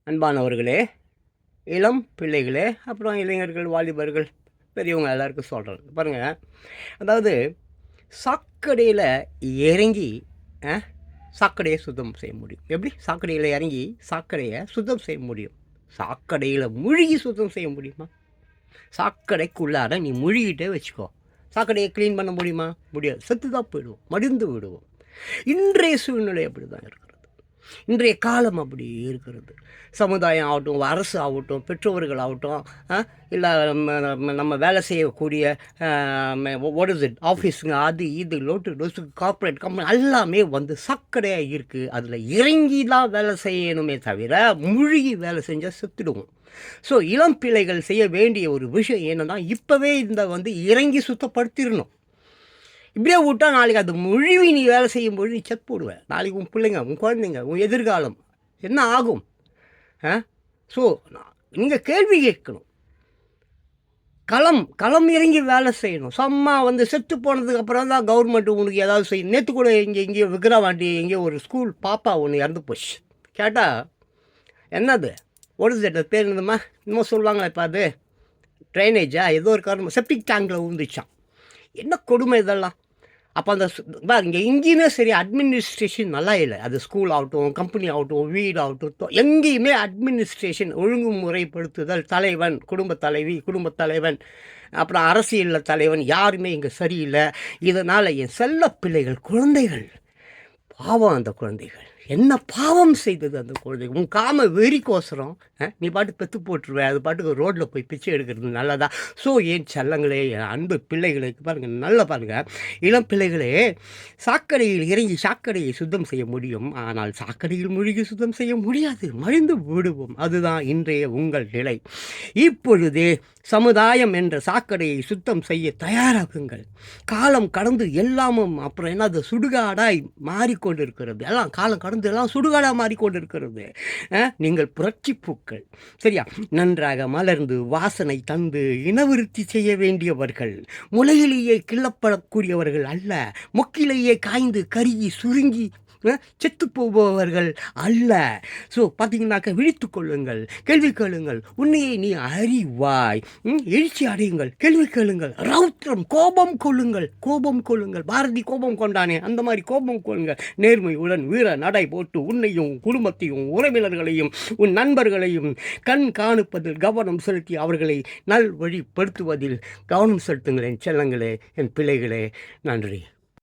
அன்பானவர்களே, இளம் பிள்ளைகளே, அப்புறம் இளைஞர்கள், வாலிபர்கள், பெரியவங்க எல்லாருக்கும் சொல்றேன். பாருங்க, அதாவது சாக்கடையில இறங்கி அ சாக்கடைய சுத்தம் செய்ய முடியும். எப்படி? சாக்கடையில இறங்கி சாக்கடைய சுத்தம் செய்ய முடியும். சாக்கடையில முழுகி சுத்தம் செய்ய முடியுமா? சாக்கடைக்குள்ளார நீ முழுகிட்டே வச்சுக்கோ. சாக்கடைய கிளீன் பண்ண முடியுமா? முடியாது. செத்து தான் போயிடுவோம். மடிந்து விடுவோம். இன்றைய சூழ்நிலை அப்படிதான் இருக்கிறது. இன்றைய காலம் அப்படி இருக்கிறது. சமுதாயம் ஆகட்டும், அரசு ஆகட்டும், பெற்றோர்கள் ஆகட்டும், இல்லை நம்ம வேலை செய்யக்கூடிய வாட் இஸ் இட் ஆஃபீஸுங்க, அது இது லோட்டு லொசு கார்ப்பரேட் கம்பெனி எல்லாமே வந்து சக்கடையாக இருக்குது. அதில் இறங்கி தான் வேலை செய்யணுமே தவிர முழுகி வேலை செஞ்சால் செத்துடுவோம். ஸோ இளம் பிள்ளைகள் செய்ய வேண்டிய ஒரு விஷயம் என்னென்னா, இப்போவே இந்த வந்து இறங்கி சுத்தப்படுத்திடணும். இப்படியே விட்டா நாளைக்கு அது முழுவி நீ வேலை செய்யும்போது நீ செக் போடுவேன். நாளைக்கு உன் பிள்ளைங்க, உன் குழந்தைங்க, உன் எதிர்காலம் என்ன ஆகும்? ஸோ நீங்கள் கேள்வி கேட்கணும். களம் இறங்கி வேலை செய்யணும். சும்மா வந்து செத்து போனதுக்கு அப்புறம் தான் கவர்மெண்ட்டு உனக்கு ஏதாவது செய்யும். நேற்று கூட எங்கேயோ விக்கிரவாண்டி எங்கேயோ ஒரு ஸ்கூல் பாப்பா ஒன்று இறந்து போச்சு. கேட்டால் என்னது ஒடுது அது பேர் என்னதுமா இன்னமும் சொல்லுவாங்களா? இப்போ அது ட்ரைனேஜா ஏதோ ஒரு காரணம் செப்டிக் டேங்கில் விழுந்துச்சான். என்ன கொடுமை இதெல்லாம்! அப்போ அந்த இங்கே எங்கேயுமே சரி அட்மினிஸ்ட்ரேஷன் நல்லா இல்லை. அது ஸ்கூல் ஆகட்டும், கம்பெனி ஆகட்டும், வீடு ஆகட்டும், எங்கேயுமே அட்மினிஸ்ட்ரேஷன் ஒழுங்குமுறைப்படுத்துதல், தலைவன், குடும்ப தலைவி, குடும்ப தலைவன், அப்புறம் அரசியலில் தலைவன் யாருமே இங்கே சரியில்லை. இதனால் என் செல்ல பிள்ளைகள், குழந்தைகள் பாவம். அந்த குழந்தைகள் என்ன பாவம் செய்தது அந்த குழந்தைகள்? உன் காம வெறிக்கோசரம் நீ பாட்டு பெற்று போட்டுருவேன். அது பாட்டுக்கு ரோட்டில் போய் பிச்சை எடுக்கிறது நல்லதா? ஸோ என் செல்லங்களே, என் அன்பு பிள்ளைகளுக்கு பாருங்கள், நல்லா பாருங்கள், இளம் பிள்ளைகளே, சாக்கடையில் இறங்கி சாக்கடையை சுத்தம் செய்ய முடியும். ஆனால் சாக்கடையில் மூழ்கி சுத்தம் செய்ய முடியாது. மழிந்து விடுவோம். அதுதான் இன்றைய உங்கள் நிலை. இப்பொழுதே சமுதாயம் என்ற சாக்கடையை சுத்தம் செய்ய தயாராகுங்கள். காலம் கடந்து எல்லாமும் அப்புறம் என்ன, அது சுடுகாடாய் மாறிக்கொண்டிருக்கிறது. எல்லாம் காலம் கடந்து எல்லாம் சுடுகாடாக மாறிக்கொண்டிருக்கிறது. நீங்கள் புரட்சி பூக்கள், சரியா, நன்றாக மலர்ந்து வாசனை தந்து இனவிருத்தி செய்ய வேண்டியவர்கள். முளையிலேயே கிள்ளப்படக்கூடியவர்கள் அல்ல. மொக்கிலேயே காய்ந்து கருகி சுருங்கி செத்து போபவர்கள் அல்ல. ஸோ பார்த்தீங்கன்னாக்க விழித்து கொள்ளுங்கள், கேள்வி கேளுங்கள், உன்னையே நீ அறிவாய். எழுச்சி அடையுங்கள், கேள்வி கேளுங்கள், ரௌத்திரம் கோபம் கொள்ளுங்கள், கோபம் கொள்ளுங்கள். பாரதி கோபம் கொண்டானே, அந்த மாதிரி கோபம் கொள்ளுங்கள். நேர்மையுடன் வீர நடை போட்டு உன்னையும் குடும்பத்தையும் உறவினர்களையும் உன் நண்பர்களையும் கண் காணுப்பதில் கவனம் செலுத்தி அவர்களை நல்வழிப்படுத்துவதில் கவனம் செலுத்துங்கள். என் செல்லங்களே, என் பிள்ளைகளே, நன்றி.